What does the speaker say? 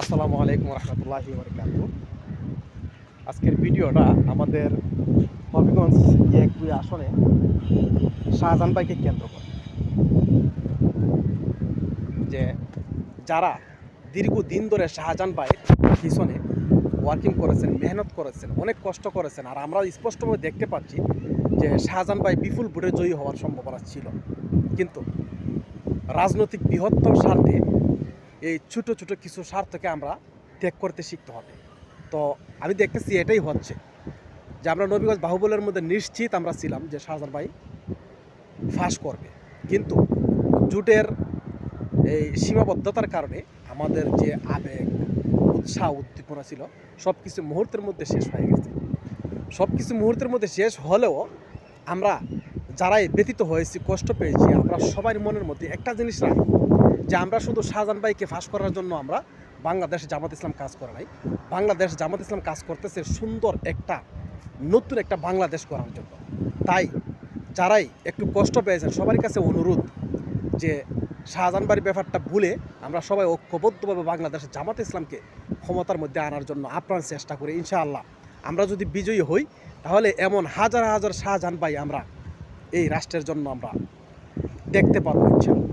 আসসালামু আলাইকুম রহমতুল্লাহি বারাকাতুহু। আজকের ভিডিওটা আমাদের হবিগঞ্জ এক-2 আসনে শাহজাহান ভাইকে কেন্দ্র করে, যে যারা দীর্ঘদিন ধরে শাহজাহান ভাইয়ের পিছনে ওয়ার্কিং করেছেন, মেহনত করেছেন, অনেক কষ্ট করেছেন, আর আমরা স্পষ্টভাবে দেখতে পাচ্ছি যে শাহজাহান ভাই বিপুল ভোটে জয়ী হওয়ার সম্ভাবনা ছিল, কিন্তু রাজনৈতিক বৃহত্তর স্বার্থে এই ছোটো ছোটো কিছু স্বার্থকে আমরা ত্যাগ করতে শিখতে হবে। তো আমি দেখতেছি এটাই হচ্ছে, যে আমরা নবীগঞ্জ বাহুবলের মধ্যে নিশ্চিত আমরা ছিলাম যে শাহজাহান ভাই ফাঁস করবে, কিন্তু জুটের এই সীমাবদ্ধতার কারণে আমাদের যে আবেগ, উৎসাহ, উদ্দীপনা ছিল সব কিছু মুহূর্তের মধ্যে শেষ হয়ে গেছে। সব কিছু মুহূর্তের মধ্যে শেষ হলেও আমরা যারাই ব্যতীত হয়েছি, কষ্ট পেয়েছি, আমরা সবার মনের মধ্যে একটা জিনিস রাখি যে আমরা শুধু শাহজাহান ভাইকে ফাঁস করার জন্য আমরা বাংলাদেশ জামাত ইসলাম কাজ করে নাই। বাংলাদেশ জামাত ইসলাম কাজ করতেছে সুন্দর একটা নতুন একটা বাংলাদেশ করার জন্য। তাই যারাই একটু কষ্ট পেয়েছেন সবার কাছে অনুরোধ যে শাহজাহান ভাইয়ের ব্যাপারটা ভুলে আমরা সবাই ঐক্যবদ্ধভাবে বাংলাদেশের জামাত ইসলামকে ক্ষমতার মধ্যে আনার জন্য আপ্রাণ চেষ্টা করি। ইনশাআল্লাহ আমরা যদি বিজয়ী হই তাহলে এমন হাজার হাজার শাহজাহান ভাই আমরা এই রাষ্ট্রের জন্য আমরা দেখতে পারবো ইনশাআল্লাহ।